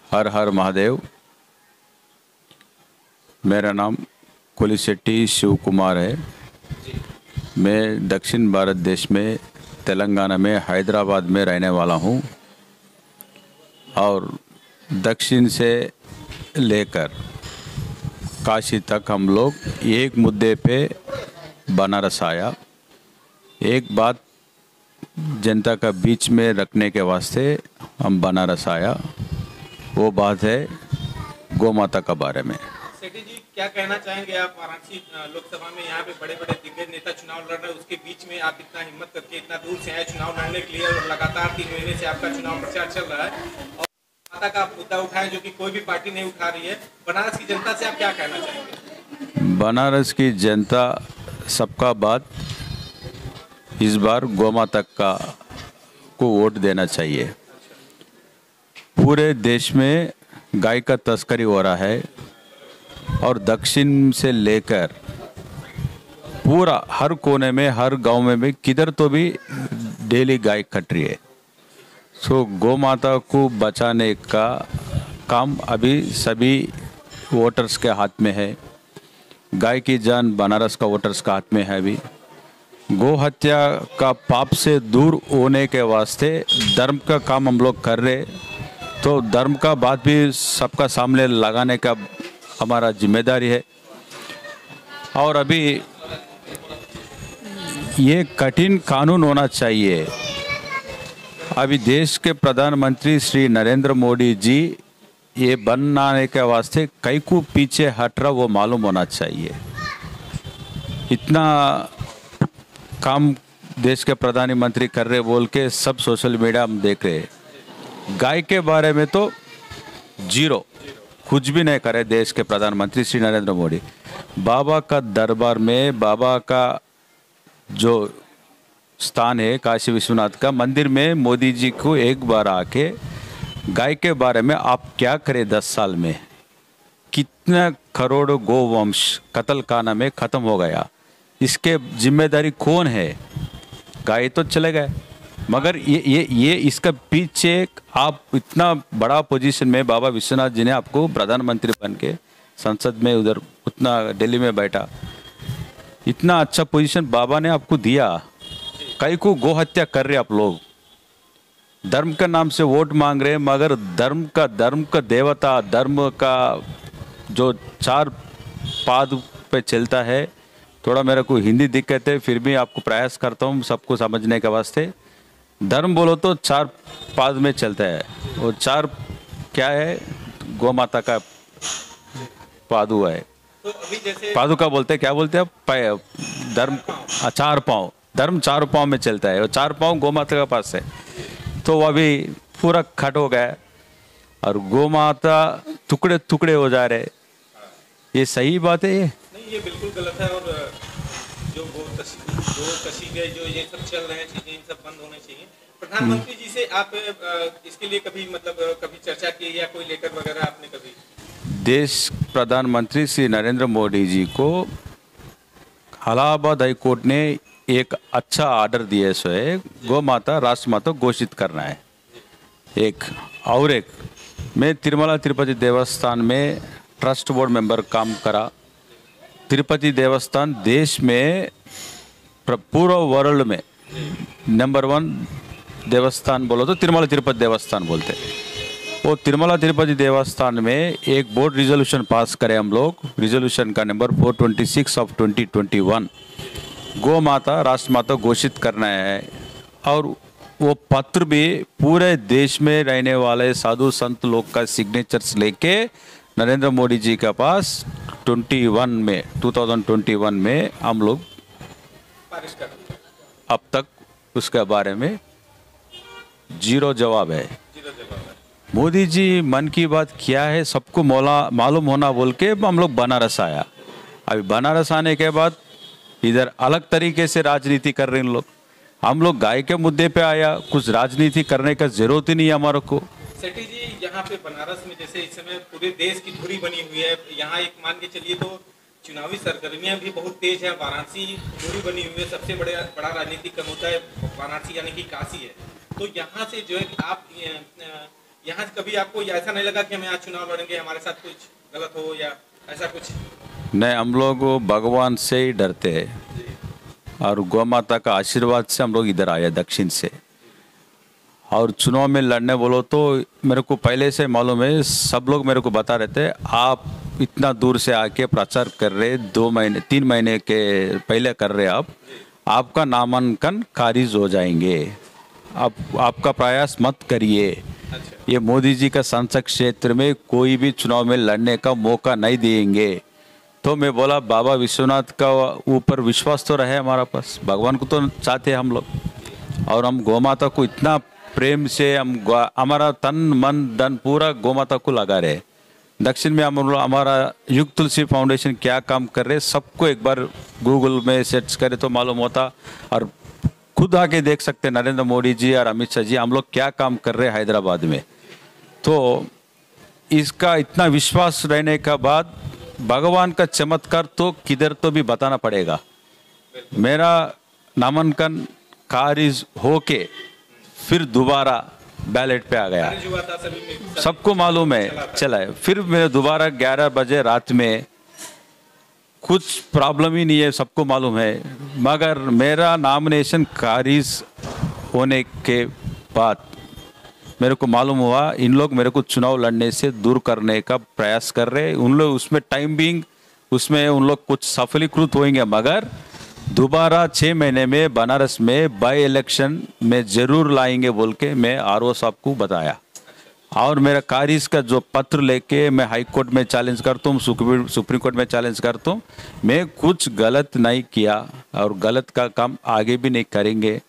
हर हर महादेव। मेरा नाम कोलिशेट्टी शिव कुमार है। मैं दक्षिण भारत देश में तेलंगाना में हैदराबाद में रहने वाला हूँ और दक्षिण से लेकर काशी तक हम लोग एक मुद्दे पे बनारस आया। एक बात जनता का बीच में रखने के वास्ते हम बनारस आया, वो बात है गौ माता का बारे में। सेठी जी, क्या कहना चाहेंगे आप? वाराणसी लोकसभा में यहाँ पे बड़े बड़े दिग्गज नेता चुनाव लड़ रहे हैं, उसके बीच में आप इतना हिम्मत करके इतना दूर से आए चुनाव लड़ने के लिए और लगातार 3 महीने से आपका चुनाव प्रचार चल रहा है और माता का आप मुद्दा उठाए जो कि कोई भी पार्टी नहीं उठा रही है। बनारस की जनता से आप क्या कहना चाहेंगे? बनारस की जनता सबका बात इस बार गौ माता का को वोट देना चाहिए। पूरे देश में गाय का तस्करी हो रहा है और दक्षिण से लेकर पूरा हर कोने में हर गांव में भी किधर तो भी डेली गाय कट रही है। सो गौ माता को बचाने का काम अभी सभी वोटर्स के हाथ में है। गाय की जान बनारस का वोटर्स का हाथ में है। अभी गौ हत्या का पाप से दूर होने के वास्ते धर्म का काम हम लोग कर रहे, तो धर्म का बात भी सबका सामने लगाने का हमारा जिम्मेदारी है। और अभी ये कठिन कानून होना चाहिए। अभी देश के प्रधानमंत्री श्री नरेंद्र मोदी जी ये बनाने के वास्ते कई को पीछे हट रहा वो मालूम होना चाहिए। इतना काम देश के प्रधानमंत्री कर रहे बोल के सब सोशल मीडिया हम देख रहे। गाय के बारे में तो जीरो, कुछ भी नहीं करे देश के प्रधानमंत्री श्री नरेंद्र मोदी। बाबा का दरबार में बाबा का जो स्थान है काशी विश्वनाथ का मंदिर में मोदी जी को एक बार आके गाय के बारे में आप क्या करें 10 साल में, कितना करोड़ गोवंश कत्ल खाना में खत्म हो गया, इसके जिम्मेदारी कौन है? गाय तो चले गए, मगर ये इसका पीछे आप इतना बड़ा पोजीशन में बाबा विश्वनाथ जी ने आपको प्रधानमंत्री बन के संसद में उधर उतना दिल्ली में बैठा, इतना अच्छा पोजीशन बाबा ने आपको दिया। कई को गो हत्या कर रहे आप लोग, धर्म के नाम से वोट मांग रहे, मगर धर्म का देवता धर्म का जो 4 पाद पे चलता है। थोड़ा मेरे को हिंदी दिक्कत है, फिर भी आपको प्रयास करता हूँ सबको समझने के वास्ते। धर्म बोलो तो 4 पाद में चलता है, और 4 क्या है? गौ माता का पादु है। तो अभी जैसे पादुका बोलते हैं, क्या बोलते हैं आप? धर्म 4 पाँव, धर्म 4 पाँव में चलता है और 4 पाँव गौ माता के पास है। तो अभी पूरा खट हो गया और गौ माता टुकड़े टुकड़े हो जा रहे। ये सही बात है? ये नहीं, ये बिल्कुल गलत है। और जो गो कसीदे जो ये सब चल रहे हैं चीजें, इन सब बंद होने चाहिए। प्रधानमंत्री जी से आप इसके लिए कभी कभी चर्चा की या कोई लेटर वगैरह आपने कभी? देश प्रधानमंत्री श्री नरेंद्र मोदी जी को इलाहाबाद हाई कोर्ट ने एक अच्छा ऑर्डर दिया है, गौ माता राष्ट्र माता घोषित करना है। एक मैं तिरुमला तिरुपति देवस्थान में ट्रस्ट बोर्ड मेंबर काम करा। तिरुपति देवस्थान देश में पूरा वर्ल्ड में नंबर 1 देवस्थान बोलो तो तिरुमला तिरुपति देवस्थान बोलते हैं। वो तिरुमला तिरुपति देवस्थान में एक बोर्ड रिजोल्यूशन पास करें हम लोग, रिजोल्यूशन का नंबर 426 ऑफ 2021, गौ माता राष्ट्र माता घोषित करना है। और वो पत्र भी पूरे देश में रहने वाले साधु संत लोग का सिग्नेचर्स लेके नरेंद्र मोदी जी के पास 2021 में हम लोग अब तक उसके बारे में जीरो जवाब है। मोदी जी मन की बात क्या है सबको मालूम होना बोल के हम लोग बनारस आया। अभी बनारस आने के बाद इधर अलग तरीके से राजनीति कर रहे हैं लोग। हम लोग गाय के मुद्दे पे आया, कुछ राजनीति करने का जरूरत ही नहीं है हमारे को। सेठी जी, यहाँ पे बनारस में जैसे इस समय पूरे देश की धुरी बनी हुई है, यहाँ एक मान के चलिए तो चुनावी सरगर्मियां भी बहुत तेज है। वाराणसी धुरी बनी हुई है, सबसे बड़ा राजनीतिक समुदाय वाराणसी यानी कि काशी है। तो यहाँ से जो है आप यहाँ कभी आपको ऐसा नहीं लगा कि हम यहाँ चुनाव लड़ेंगे हमारे साथ कुछ गलत हो या ऐसा कुछ? नहीं, हम लोग भगवान से ही डरते हैं और गौ माता का आशीर्वाद से हम लोग इधर आए दक्षिण से। और चुनाव में लड़ने बोलो तो मेरे को पहले से मालूम है, सब लोग मेरे को बता रहे थे आप इतना दूर से आके प्रचार कर रहे, 2 महीने के पहले कर रहे, आपका नामांकन खारिज हो जाएंगे, आपका प्रयास मत करिए। ये मोदी जी का संसद क्षेत्र में कोई भी चुनाव में लड़ने का मौका नहीं देंगे। तो मैं बोला बाबा विश्वनाथ का ऊपर विश्वास तो रहे हमारा पास, भगवान को तो चाहते हैं हम लोग, और हम गौ माता को इतना प्रेम से हम हमारा तन मन धन पूरा गौ माता को लगा रहे। दक्षिण में हमारा युग तुलसी फाउंडेशन क्या काम कर रहे सबको एक बार गूगल में सर्च करे तो मालूम होता, और खुद आके देख सकते हैं नरेंद्र मोदी जी और अमित शाह जी हम लोग क्या काम कर रहे हैं हैदराबाद में। तो इसका इतना विश्वास रहने का बाद भगवान का चमत्कार तो किधर तो भी बताना पड़ेगा। मेरा नामांकन खारिज होके फिर दोबारा बैलेट पे आ गया, सबको मालूम है चला है। फिर मेरे दोबारा 11 बजे रात में कुछ प्रॉब्लम ही नहीं है, सबको मालूम है, मगर मेरा नॉमिनेशन खारिज होने के बाद मेरे को मालूम हुआ इन लोग मेरे को चुनाव लड़ने से दूर करने का प्रयास कर रहे। उन लोग उसमें टाइम बिंग उसमें उन लोग कुछ सफलीकृत होंगे, मगर दोबारा 6 महीने में बनारस में बाई इलेक्शन में जरूर लाएंगे बोल के मैं आरओ साहब को बताया। और मेरा खारिज का जो पत्र लेके मैं हाई कोर्ट में चैलेंज करता हूँ, सुप्रीम कोर्ट में चैलेंज करता हूँ, मैं कुछ गलत नहीं किया और गलत का काम आगे भी नहीं करेंगे,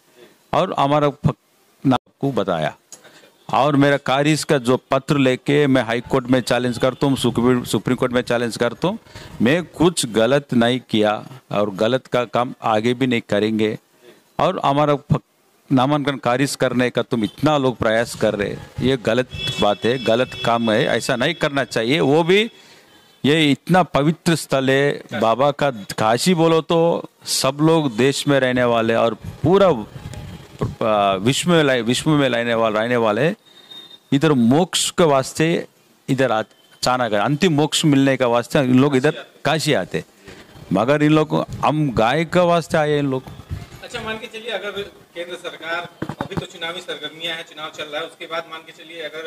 और हमारा आपको बताया। और मेरा खारिज का जो पत्र लेके मैं हाई कोर्ट में चैलेंज करता हूँ, सुप्रीम कोर्ट में चैलेंज करता हूँ, मैं कुछ गलत नहीं किया और गलत का काम आगे भी नहीं करेंगे, और हमारा नामांकन खारिज करने का तुम इतना लोग प्रयास कर रहे, ये गलत बात है, गलत काम है, ऐसा नहीं करना चाहिए। वो भी ये इतना पवित्र स्थल है बाबा का, काशी बोलो तो सब लोग देश में रहने वाले और पूरा विश्व में रहने वाले इधर मोक्ष के वास्ते इधर अचानक अंतिम मोक्ष मिलने का वास्ते इन लोग इधर काशी आते, मगर इन लोग हम गाय का वास्ते आए इन लोग। अच्छा, मान के चलिए अगर केंद्र सरकार, अभी तो चुनावी सरगर्मियां हैं, चुनाव चल रहा है, उसके बाद मान के चलिए अगर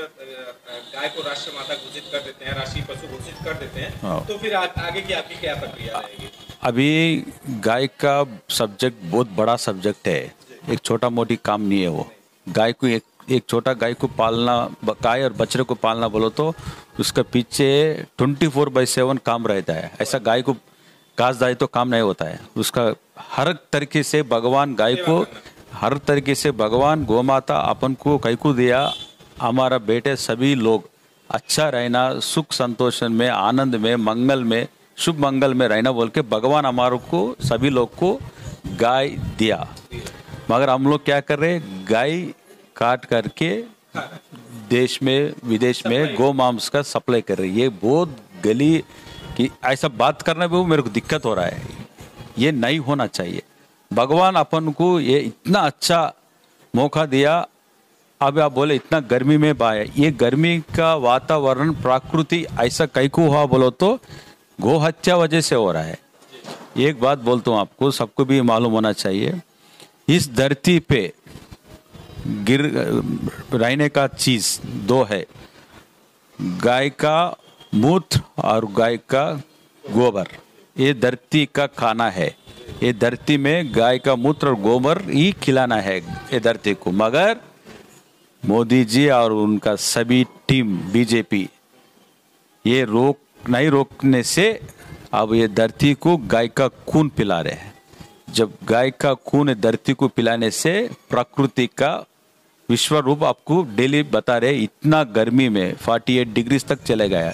गाय को राष्ट्र माता घोषित कर देते हैं, राष्ट्रीय पशु घोषित कर देते हैं, तो फिर आगे की आपकी क्या प्रक्रिया रहेगी? अभी गाय का सब्जेक्ट बहुत बड़ा सब्जेक्ट है, एक छोटा मोटी काम नहीं है वो। गाय को एक छोटा गाय को पालना, गाय और बछड़े को पालना बोलो तो उसका पीछे 24/7 काम रहता है। ऐसा गाय को घास दाई तो काम नहीं होता है, उसका हर तरीके से भगवान गाय को, हर तरीके से भगवान गौ माता अपन को कई को दिया, हमारा बेटे सभी लोग अच्छा रहना, सुख संतोषन में, आनंद में, मंगल में, शुभ मंगल में रहना बोल के भगवान हमारे को सभी लोग को गाय दिया। मगर हम लोग क्या कर रहे, गाय काट करके देश में विदेश में गौ मांस का सप्लाई कर रही है। ये बहुत गली कि ऐसा बात करने में मेरे को दिक्कत हो रहा है, ये नहीं होना चाहिए। भगवान अपन को ये इतना अच्छा मौका दिया, अब आप बोले इतना गर्मी में पाए, ये गर्मी का वातावरण प्रकृति ऐसा कई को हुआ बोलो तो गौ हत्या वजह से हो रहा है। एक बात बोलता हूँ आपको, सबको भी मालूम होना चाहिए, इस धरती पे गिर रहने का चीज 2 है, गाय का मूत्र और गाय का गोबर। ये धरती का खाना है, ये धरती में गाय का मूत्र और गोबर ही खिलाना है ये धरती को। मगर मोदी जी और उनका सभी टीम बीजेपी ये नहीं रोकने से अब ये धरती को गाय का खून पिला रहे हैं। जब गाय का खून धरती को पिलाने से प्रकृति का विश्व रूप आपको डेली बता रहे, इतना गर्मी में 48 डिग्री तक चले गया,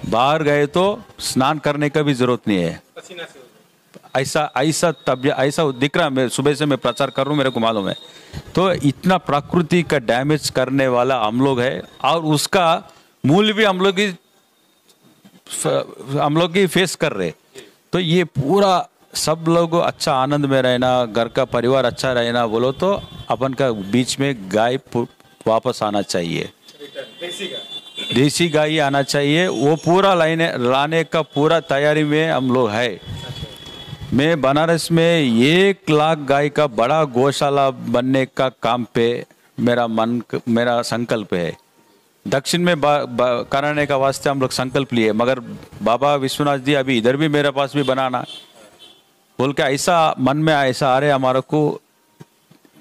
बाहर गए तो स्नान करने का भी जरूरत नहीं है, ऐसा दिख रहा। मैं सुबह से मैं प्रचार कर रहा हूँ, मेरे को मालूम है। तो इतना प्रकृति का डैमेज करने वाला हम लोग है, और उसका मूल्य भी हम लोग ही फेस कर रहे। तो ये पूरा सब लोग अच्छा आनंद में रहना, घर का परिवार अच्छा रहना बोलो तो अपन का बीच में गाय वापस आना चाहिए। देसी गाय ही आना चाहिए। वो पूरा लाने का पूरा तैयारी में हम लोग है। मैं बनारस में 1 लाख गाय का बड़ा गौशाला बनने का काम पे मेरा संकल्प है। दक्षिण में कराने का वास्ते हम लोग संकल्प लिए, मगर बाबा विश्वनाथ जी अभी इधर भी मेरे पास भी बनाना बोल के ऐसा मन में ऐसा आ रहे हमारे को,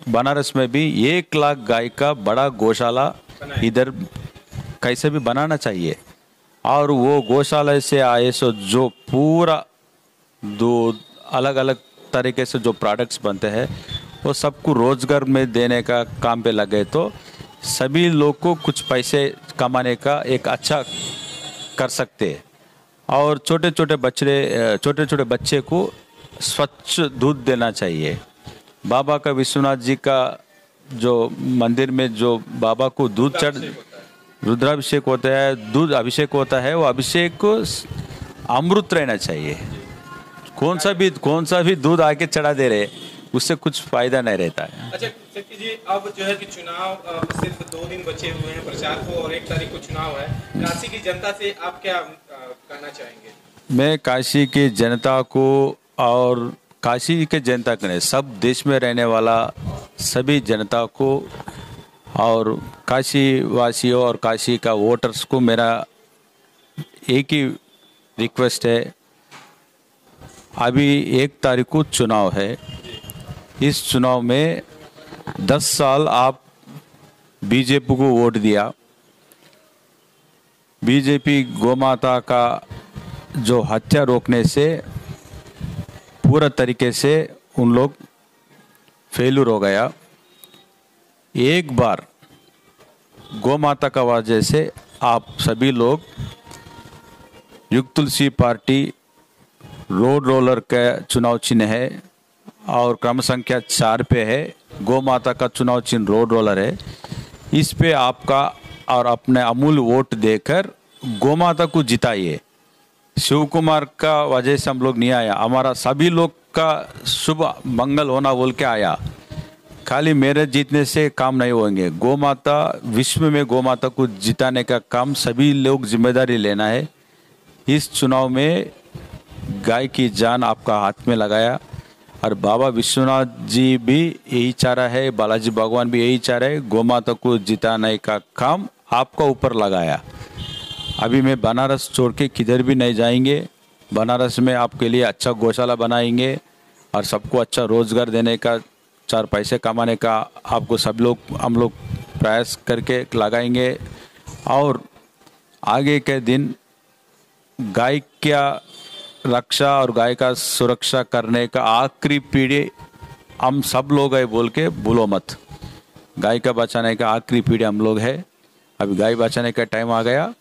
बनारस में भी 1 लाख गाय का बड़ा गौशाला इधर कैसे भी बनाना चाहिए। और वो गौशाला से आए सो जो पूरा दूध अलग अलग तरीके से जो प्रोडक्ट्स बनते हैं वो सबको रोजगार में देने का काम पे लगे तो सभी लोग को कुछ पैसे कमाने का एक अच्छा कर सकते हैं। और छोटे छोटे बच्चे को स्वच्छ दूध देना चाहिए। बाबा का विश्वनाथ जी का जो मंदिर में जो बाबा को दूध रुद्राभिषेक होता है, दूध अभिषेक होता है, वो अभिषेक को अमृत रहना चाहिए। कौन सा भी दूध आके चढ़ा दे रहे उससे कुछ फायदा नहीं रहता है। अच्छा शक्ति जी, अब जो है कि चुनाव सिर्फ 2 दिन बचे हुए हैं प्रचार को और 1 तारीख को चुनाव है। काशी की जनता से आप क्या कहना चाहेंगे? मैं काशी की जनता को और काशी के जनता के नहीं, सब देश में रहने वाला सभी जनता को और काशी वासियों और काशी का वोटर्स को मेरा एक ही रिक्वेस्ट है। अभी 1 तारीख को चुनाव है। इस चुनाव में 10 साल आप बीजेपी को वोट दिया। बीजेपी गोमाता का जो हत्या रोकने से पूरा तरीके से उन लोग फेल्यूर हो गया। एक बार गोमाता का वजह से आप सभी लोग युग तुलसी पार्टी रोड रोलर का चुनाव चिन्ह है और क्रम संख्या 4 पे है। गोमाता का चुनाव चिन्ह रोड रोलर है। इस पे आपका और अपने अमूल्य वोट देकर गोमाता को जिताइए। शिव कुमार का वजह से हम लोग नहीं आया, हमारा सभी लोग का शुभ मंगल होना बोल के आया। खाली मेरे जीतने से काम नहीं होंगे। गोमाता विश्व में गोमाता को जिताने का काम सभी लोग जिम्मेदारी लेना है। इस चुनाव में गाय की जान आपका हाथ में लगाया और बाबा विश्वनाथ जी भी यही चाह रहा है, बालाजी भगवान भी यही चाह रहे हैं, गोमाता को जिताने का काम आपका ऊपर लगाया। अभी मैं बनारस छोड़ के किधर भी नहीं जाएंगे। बनारस में आपके लिए अच्छा गौशाला बनाएंगे और सबको अच्छा रोजगार देने का, 4 पैसे कमाने का आपको हम लोग प्रयास करके लगाएंगे। और आगे के दिन गाय क्या रक्षा और गाय का सुरक्षा करने का आखिरी पीढ़ी हम सब लोग है बोल के भूलो मत। गाय का बचाने का आखिरी पीढ़ी हम लोग है। अभी गाय बचाने का टाइम आ गया।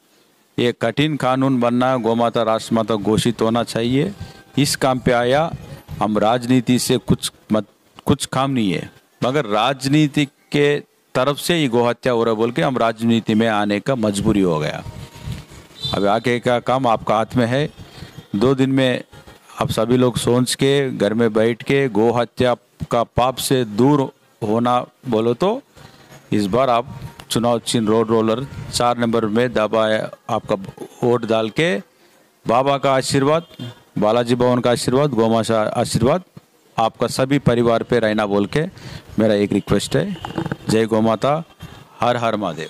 ये कठिन कानून बनना, गोमाता राष्ट्रमाता घोषित होना चाहिए। इस काम पे आया। हम राजनीति से कुछ काम नहीं है, मगर राजनीति के तरफ से ही गोहत्या हो रहा बोल के हम राजनीति में आने का मजबूरी हो गया। अब आगे का काम आपका हाथ में है। 2 दिन में आप सभी लोग सोच के घर में बैठ के गो हत्या का पाप से दूर होना बोलो तो इस बार आप चुनाव चिन्ह रोड रोलर 4 नंबर में दबाए आपका वोट डाल के बाबा का आशीर्वाद, बालाजी भवन का आशीर्वाद, गोमाता आशीर्वाद आपका सभी परिवार पे रहना बोल के मेरा एक रिक्वेस्ट है। जय गोमाता, हर हर महादेव।